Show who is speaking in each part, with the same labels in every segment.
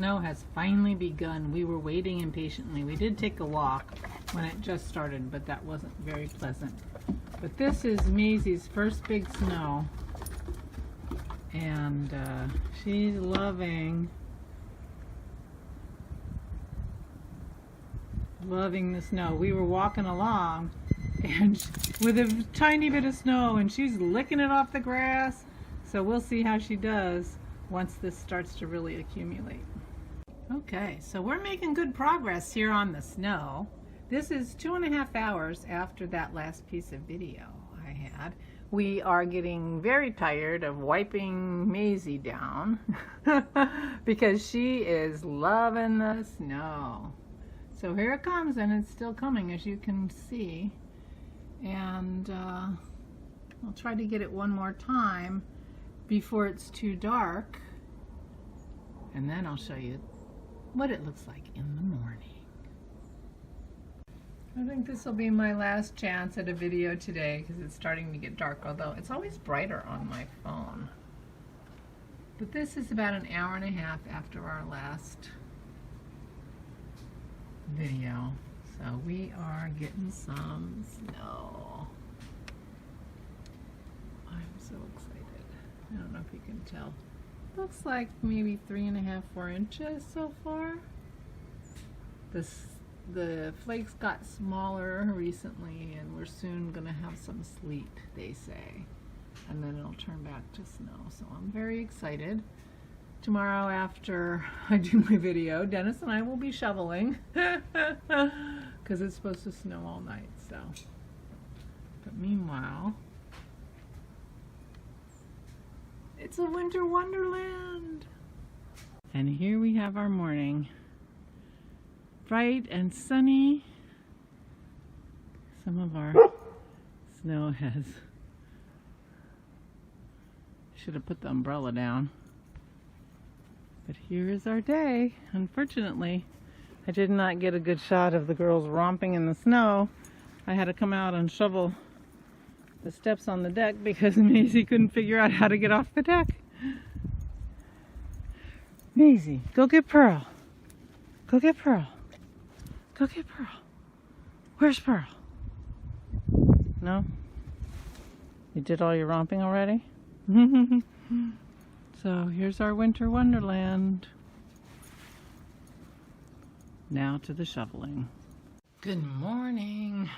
Speaker 1: snow has finally begun. We were waiting impatiently. We did take a walk when it just started, but that wasn't very pleasant. But this is Maisie's first big snow, and she's loving the snow. We were walking along and with a tiny bit of snow, and she's licking it off the grass. So we'll see how she does once this starts to really accumulate. Okay, so we're making good progress here on the snow. This is 2.5 hours after that last piece of video I had. We are getting very tired of wiping Maisie down because she is loving the snow. So here it comes, and it's still coming, as you can see. And I'll try to get it one more time before it's too dark. And then I'll show you what it looks like in the morning. I think this will be my last chance at a video today because it's starting to get dark, although it's always brighter on my phone. But this is about an hour and a half after our last video. So we are getting some snow. I'm so excited. I don't know if you can tell. Looks like maybe 3.5, 4 inches so far. The flakes got smaller recently, and we're soon going to have some sleet, they say. And then it'll turn back to snow. So I'm very excited. Tomorrow after I do my video, Dennis and I will be shoveling because it's supposed to snow all night. So, but meanwhile, it's a winter wonderland. And here we have our morning. Bright and sunny. Some of our snow has... Should have put the umbrella down. But here is our day. Unfortunately, I did not get a good shot of the girls romping in the snow. I had to come out and shovel the steps on the deck because Maisie couldn't figure out how to get off the deck. Maisie, go get Pearl. Go get Pearl. Go get Pearl. Where's Pearl? No? You did all your romping already? So here's our winter wonderland. Now to the shoveling. Good morning.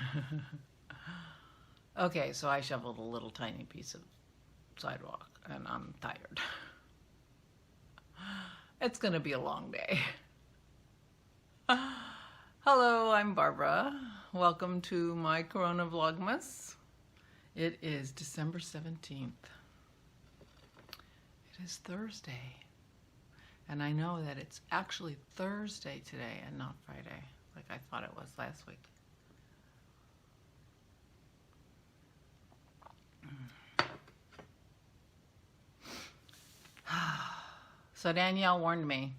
Speaker 1: Okay, so I shoveled a little tiny piece of sidewalk and I'm tired. It's gonna be a long day. Hello, I'm Barbara. Welcome to my CoronaVlogmas. It is December 17th. It is Thursday. And I know that it's actually Thursday today and not Friday, like I thought it was last week. So Danielle warned me.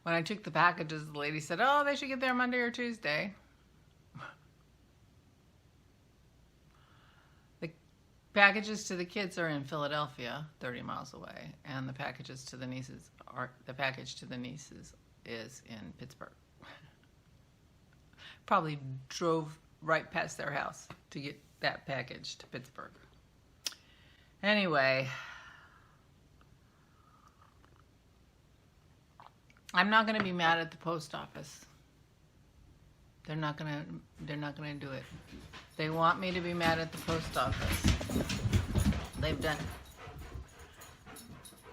Speaker 1: When I took the packages, the lady said, oh, they should get there Monday or Tuesday. The packages to the kids are in Philadelphia, 30 miles away, and the packages to the nieces is in Pittsburgh. Probably drove right past their house to get that package to Pittsburgh. Anyway, I'm not going to be mad at the post office. They're not going to do it. They want me to be mad at the post office. They've done it.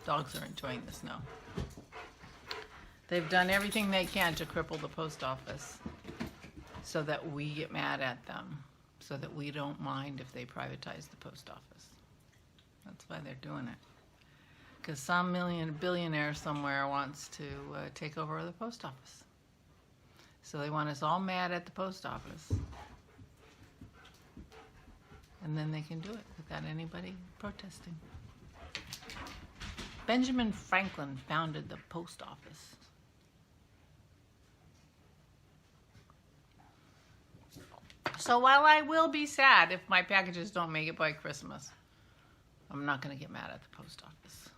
Speaker 1: Dogs are enjoying the snow. They've done everything they can to cripple the post office so that we get mad at them, so that we don't mind if they privatize the post office. That's why they're doing it. Because some billionaire somewhere wants to take over the post office. So they want us all mad at the post office. And then they can do it without anybody protesting. Benjamin Franklin founded the post office. So while I will be sad if my packages don't make it by Christmas, I'm not going to get mad at the post office.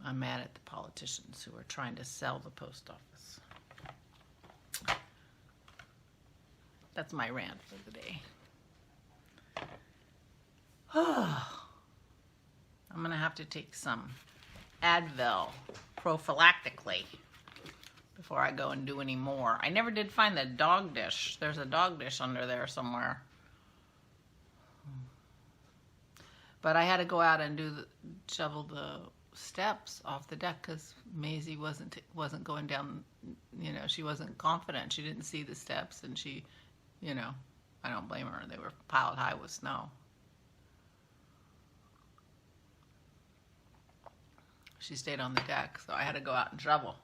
Speaker 1: I'm mad at the politicians who are trying to sell the post office. That's my rant for the day. I'm gonna have to take some Advil prophylactically before I go and do any more. I never did find the dog dish. There's a dog dish under there somewhere. But I had to go out and shovel the steps off the deck because Maisie wasn't going down. You know, she wasn't confident. She didn't see the steps, and she, you know, I don't blame her. They were piled high with snow. She stayed on the deck, so I had to go out and shovel.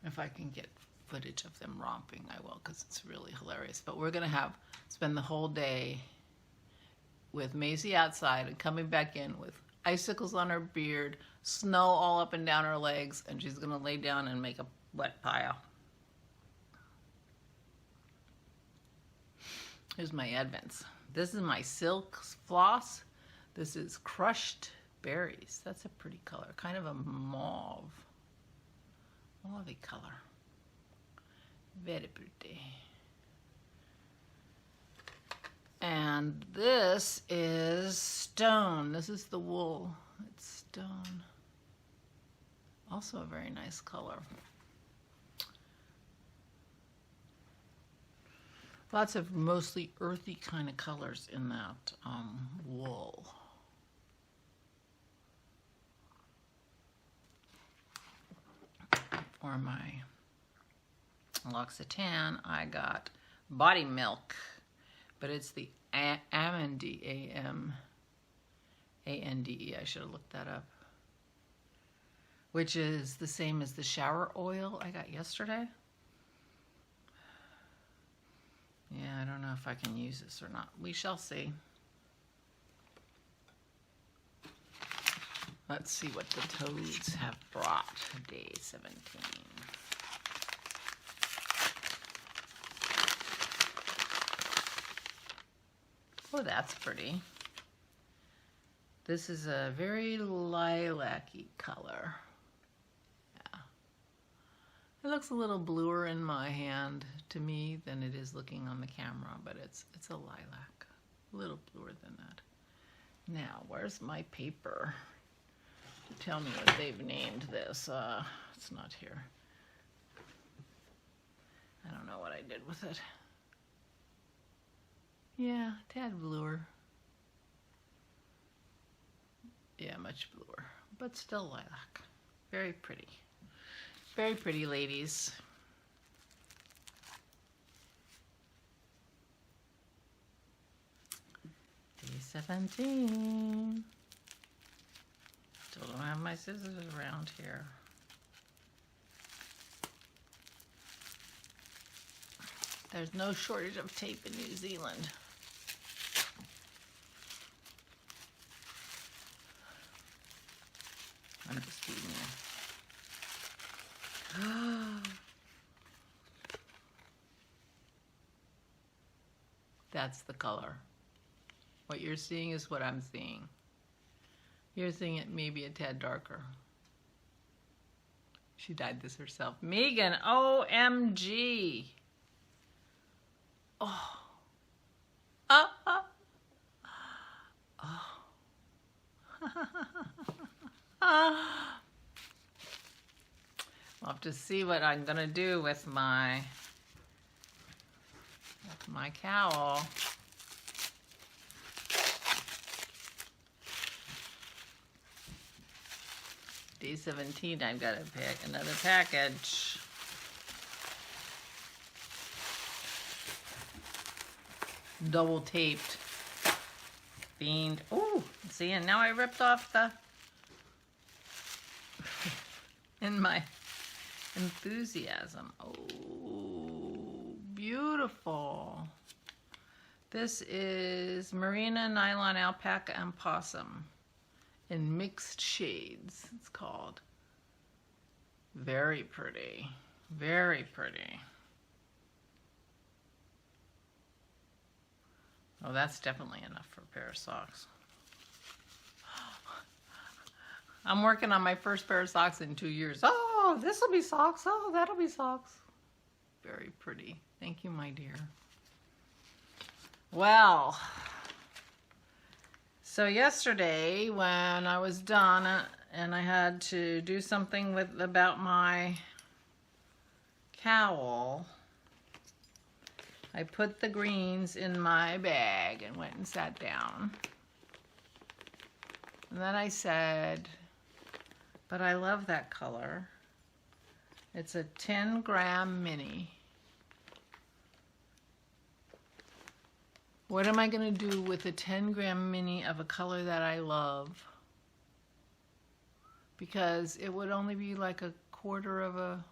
Speaker 1: If I can get footage of them romping, I will, because it's really hilarious. But we're going to spend the whole day with Maisie outside and coming back in with icicles on her beard, snow all up and down her legs, and she's going to lay down and make a wet pile. Here's my Advents. This is my silk floss. This is crushed berries. That's a pretty color, kind of a mauve. Mauvey color. Very pretty. And this is stone. This is the wool. It's stone. Also a very nice color. Lots of mostly earthy kind of colors in that wool. For my L'Occitane, I got Body Milk, but it's the Amande, A-M-A-N-D-E. I should have looked that up. Which is the same as the shower oil I got yesterday. Yeah, I don't know if I can use this or not. We shall see. Let's see what the toads have brought. Day 17. Oh, that's pretty. This is a very lilac-y color. Yeah. It looks a little bluer in my hand to me than it is looking on the camera, but it's a lilac. A little bluer than that. Now, where's my paper? Tell me what they've named this. It's not here. I don't know what I did with it. Yeah, tad bluer. Yeah, much bluer, but still lilac. Very pretty. Very pretty, ladies. Day 17. Still don't have my scissors around here. There's no shortage of tape in New Zealand. I'm just kidding you. That's the color. What you're seeing is what I'm seeing. You're seeing it maybe a tad darker. She dyed this herself. Megan, OMG. Oh. Oh. I'll have to see what I'm gonna do with my cowl. Day 17, I've got to pick another package. Double taped. Fiend. Oh, see, and now I ripped off the in my enthusiasm. Oh, beautiful. This is Merino, Nylon, Alpaca, and Possum in mixed shades, it's called. Very pretty. Very pretty. Oh, that's definitely enough for a pair of socks. I'm working on my first pair of socks in 2 years. Oh, this will be socks. Oh, that'll be socks. Very pretty. Thank you, my dear. Well, so yesterday when I was done and I had to do something about my cowl, I put the greens in my bag and went and sat down. And then I said, but I love that color. It's a 10-gram mini. What am I going to do with a 10-gram mini of a color that I love? Because it would only be like a quarter of a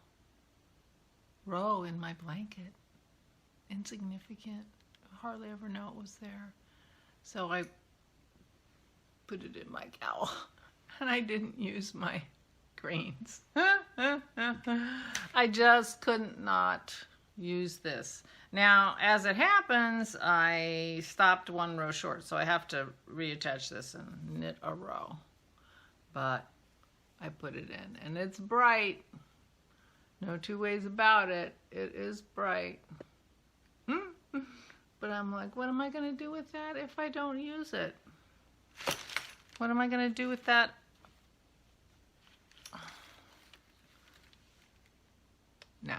Speaker 1: row in my blanket. Insignificant. Hardly ever know it was there. So I put it in my cowl. And I didn't use my greens. I just couldn't not use this. Now, as it happens, I stopped one row short, so I have to reattach this and knit a row. But I put it in, and it's bright. No two ways about it. It is bright. But I'm like, what am I going to do with that if I don't use it? What am I going to do with that? Nah.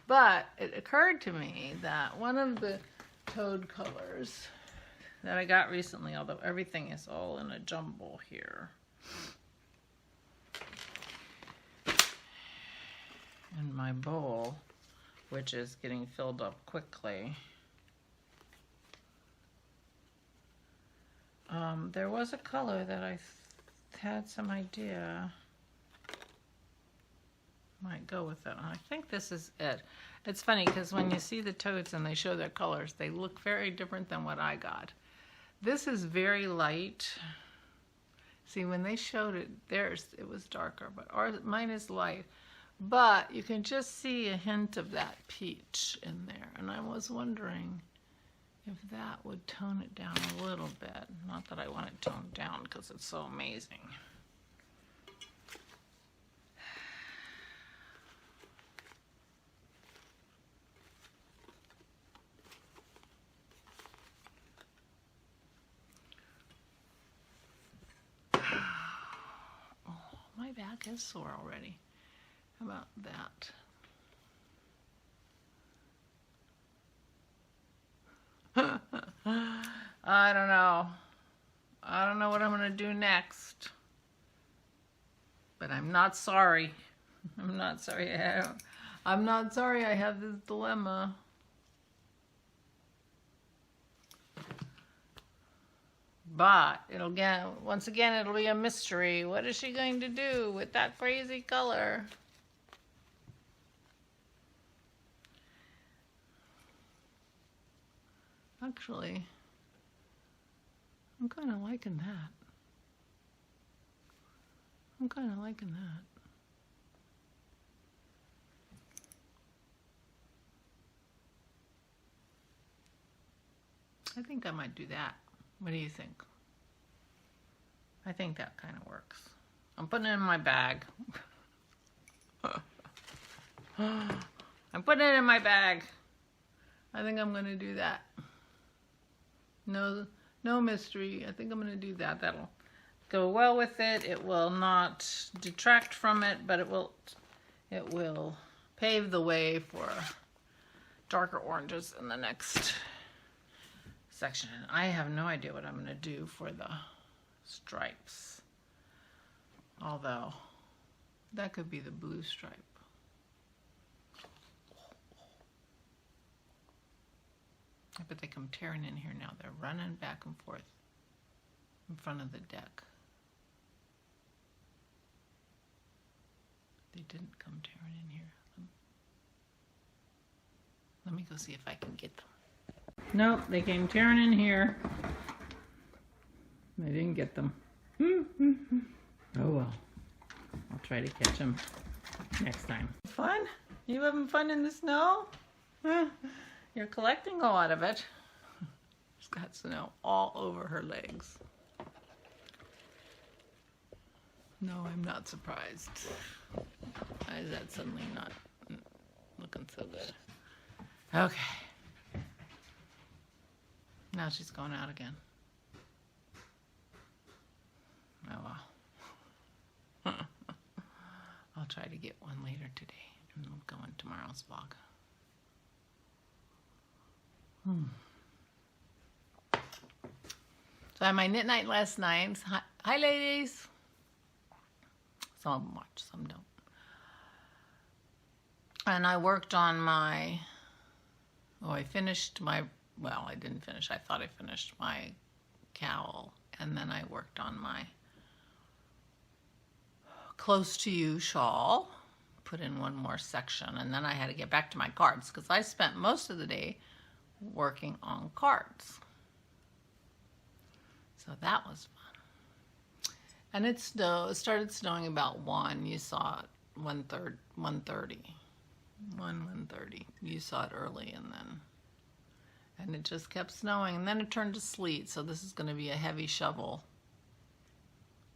Speaker 1: But it occurred to me that one of the toad colors that I got recently, although everything is all in a jumble here, in my bowl, which is getting filled up quickly, there was a color that I had some idea might go with it. I think this is it. It's funny because when you see the toads and they show their colors, they look very different than what I got. This is very light. See, when they showed it, theirs, it was darker, but mine is light. But you can just see a hint of that peach in there. And I was wondering if that would tone it down a little bit. Not that I want it toned down because it's so amazing. My back is sore already. How about that? I don't know. I don't know what I'm going to do next. But I'm not sorry. I'm not sorry. I'm not sorry I have this dilemma. But once again, it'll be a mystery. What is she going to do with that crazy color? Actually, I'm kind of liking that. I'm kind of liking that. I think I might do that. What do you think? I think that kind of works. I'm putting it in my bag. I'm putting it in my bag. I think I'm going to do that. No mystery. I think I'm going to do that. That'll go well with it. It will not detract from it, but it will pave the way for darker oranges in the next section. I have no idea what I'm going to do for the stripes, although that could be the blue stripe. I bet they come tearing in here now. They're running back and forth in front of the deck. They didn't come tearing in here. Let me go see if I can get them. Nope, they came tearing in here. I didn't get them. Oh well. I'll try to catch them next time. Fun? You having fun in the snow? You're collecting a lot of it. She's got snow all over her legs. No, I'm not surprised. Why is that suddenly not looking so good? Okay. Now she's going out again. Oh well. I'll try to get one later today and we'll go in tomorrow's vlog. So I had my knit night last night. Hi ladies. Some of them watch, some don't. And I worked on my, I finished my, well, I didn't finish. I thought I finished my cowl. And then I worked on my Close to You shawl. Put in one more section. And then I had to get back to my cards because I spent most of the day working on cards. So that was fun. And it started snowing about 1. You saw it 1:30. 1:30. You saw it early and it just kept snowing. And then it turned to sleet. So this is going to be a heavy shovel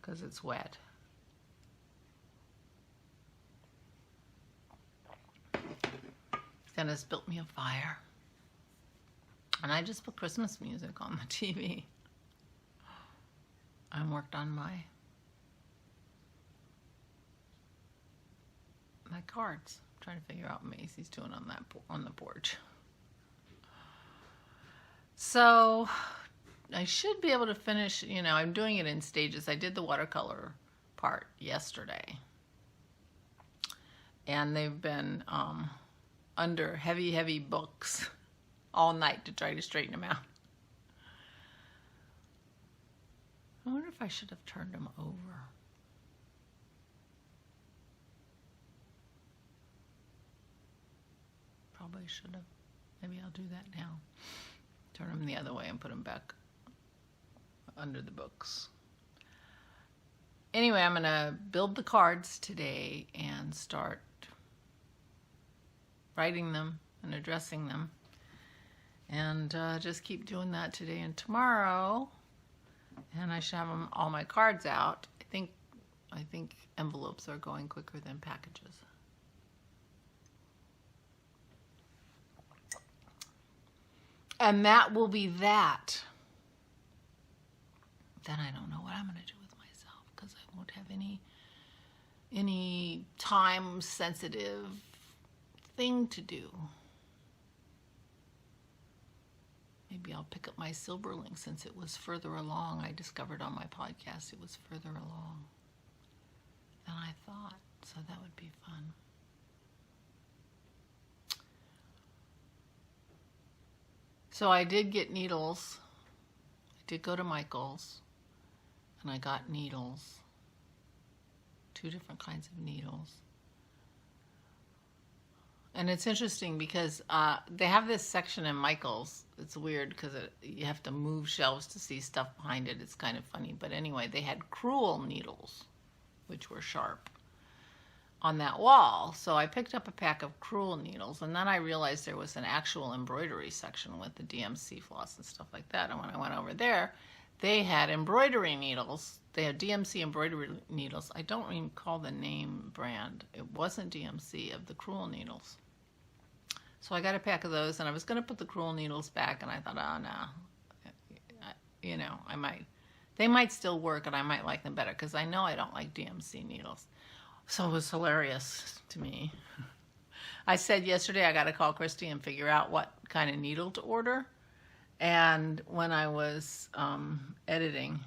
Speaker 1: because it's wet. Dennis built me a fire. And I just put Christmas music on the TV. I worked on my cards. I'm trying to figure out what Macy's doing on the porch. So I should be able to finish, I'm doing it in stages. I did the watercolor part yesterday. And they've been under heavy books all night to try to straighten them out. I wonder if I should have turned them over. Probably should have. Maybe I'll do that now. Turn them the other way and put them back under the books. Anyway, I'm going to build the cards today and start writing them and addressing them. And just keep doing that today and tomorrow. And I should have all my cards out. I think envelopes are going quicker than packages. And that will be that. Then I don't know what I'm going to do with myself because I won't have any time sensitive thing to do. Maybe I'll pick up my Silverlink since it was further along. I discovered on my podcast it was further along than I thought. So that would be fun. So I did get needles. I did go to Michael's and I got needles. 2 different kinds of needles. And it's interesting because they have this section in Michael's. It's weird because you have to move shelves to see stuff behind it. It's kind of funny. But anyway, they had crewel needles, which were sharp, on that wall. So I picked up a pack of crewel needles. And then I realized there was an actual embroidery section with the DMC floss and stuff like that. And when I went over there, they had embroidery needles. They had DMC embroidery needles. I don't recall the name brand. It wasn't DMC of the crewel needles. So I got a pack of those, and I was going to put the crewel needles back, and I thought, oh, no. They might still work, and I might like them better, because I know I don't like DMC needles. So it was hilarious to me. I said yesterday I got to call Christy and figure out what kind of needle to order. And when I was editing,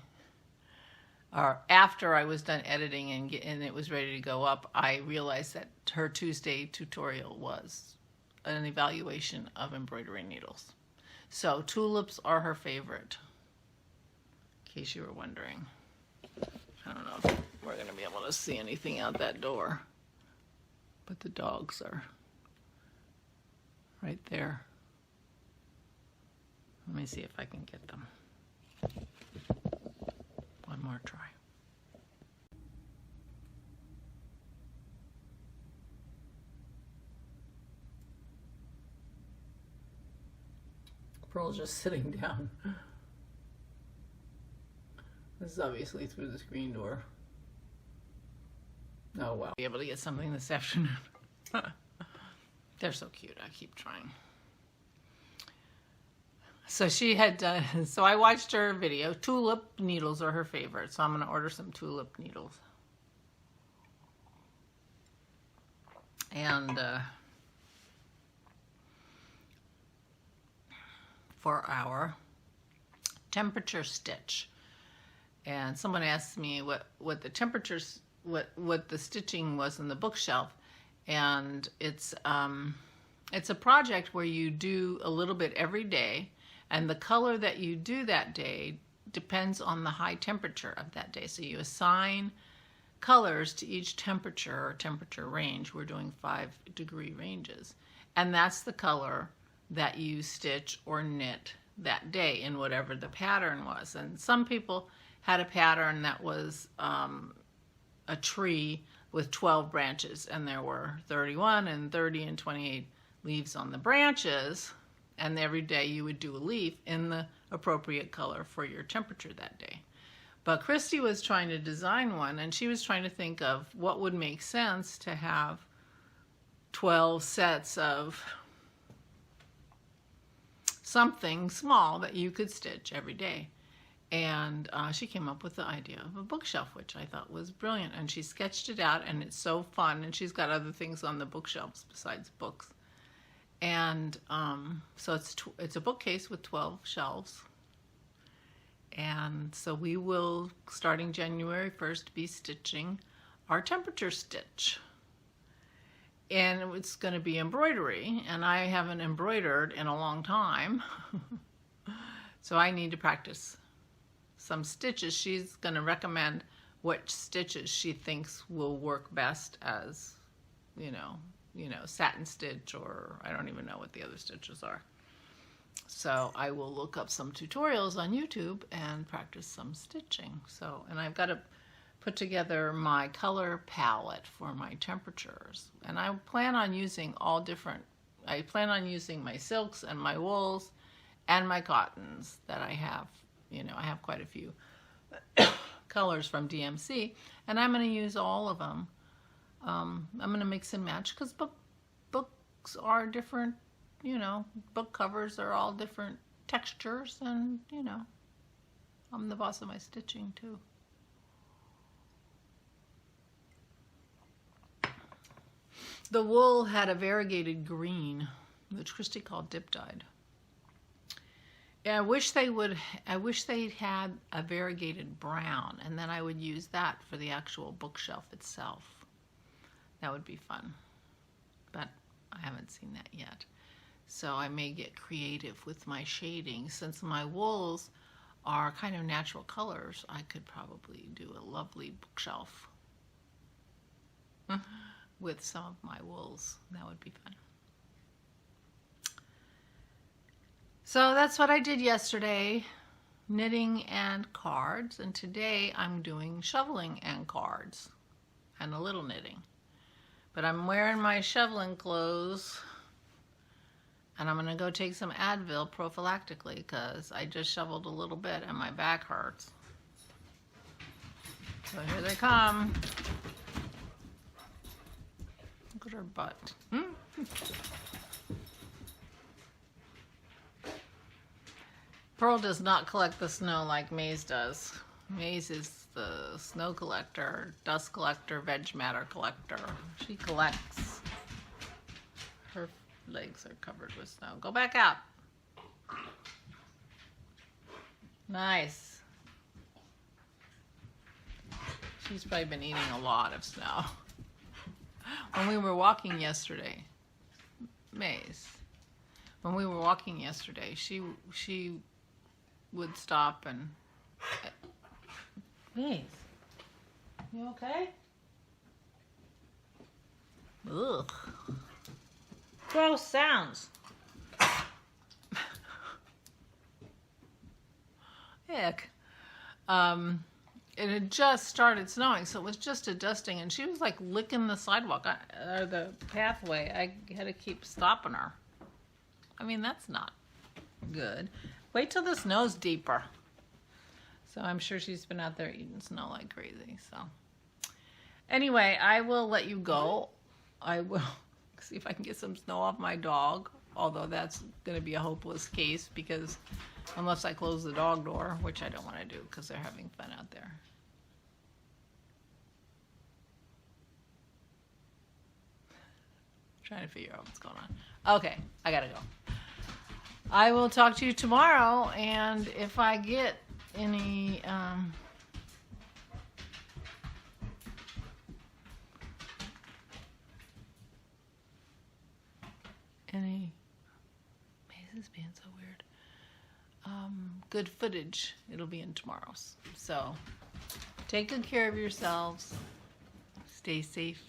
Speaker 1: or after I was done editing and it was ready to go up, I realized that her Tuesday tutorial was an evaluation of embroidery needles. So tulips are her favorite, in case you were wondering. I don't know if we're going to be able to see anything out that door, but the dogs are right there. Let me see if I can get them. One more try. Pearl's just sitting down. This is obviously through the screen door. Oh well. Be able to get something this afternoon. They're so cute. I keep trying. So she had done, so I watched her video. Tulip needles are her favorite, so I'm going to order some tulip needles. And for our temperature stitch. And someone asked me what the temperatures, what the stitching was in the bookshelf. And it's a project where you do a little bit every day, and the color that you do that day depends on the high temperature of that day. So you assign colors to each temperature or temperature range. We're doing 5-degree ranges. And that's the color that you stitch or knit that day in whatever the pattern was. And some people had a pattern that was a tree with 12 branches, and there were 31 and 30 and 28 leaves on the branches, and every day you would do a leaf in the appropriate color for your temperature that day. But Christy was trying to design one, and she was trying to think of what would make sense to have 12 sets of something small that you could stitch every day. And she came up with the idea of a bookshelf, which I thought was brilliant. And she sketched it out, and it's so fun. And she's got other things on the bookshelves besides books. And so it's a bookcase with 12 shelves. And so we will, starting January 1st, be stitching our temperature stitch. And it's going to be embroidery, and I haven't embroidered in a long time. So I need to practice some stitches. She's going to recommend what stitches she thinks will work best as, you know, satin stitch, or I don't even know what the other stitches are. So I will look up some tutorials on YouTube and practice some stitching. So, and I've got to put together my color palette for my temperatures. And I plan on using all different, I plan on using my silks and my wools and my cottons that I have. You know, I have quite a few colors from DMC, and I'm going to use all of them. I'm going to mix and match, because books are different, you know, book covers are all different textures, and, you know, I'm the boss of my stitching too. The wool had a variegated green, which Christy called dip dyed. I wish they'd had a variegated brown, and then I would use that for the actual bookshelf itself. That would be fun, but I haven't seen that yet. So I may get creative with my shading. Since my wools are kind of natural colors, I could probably do a lovely bookshelf with some of my wools. That would be fun. So that's what I did yesterday, knitting and cards, and today I'm doing shoveling and cards and a little knitting. But I'm wearing my shoveling clothes, and I'm going to go take some Advil prophylactically because I just shoveled a little bit and my back hurts. So here they come. Look at her butt. Pearl does not collect the snow like Maze does. Maze is the snow collector, dust collector, veg matter collector. She collects. Her legs are covered with snow. Go back out. Nice. She's probably been eating a lot of snow. When we were walking yesterday, Maze, when we were walking yesterday, she would stop and... Maze, you okay? Ugh. Gross sounds. Heck. It had just started snowing, so it was just a dusting, and she was like licking the sidewalk, or the pathway. I had to keep stopping her. I mean, that's not good. Wait till the snow's deeper. So I'm sure she's been out there eating snow like crazy. So Anyway, I will let you go. I will see if I can get some snow off my dog, although that's going to be a hopeless case because unless I close the dog door, which I don't want to do because they're having fun out there. Trying to figure out what's going on. Okay, I gotta go. I will talk to you tomorrow, and if I get any this is being so weird. Good footage, it'll be in tomorrow's. So take good care of yourselves. Stay safe.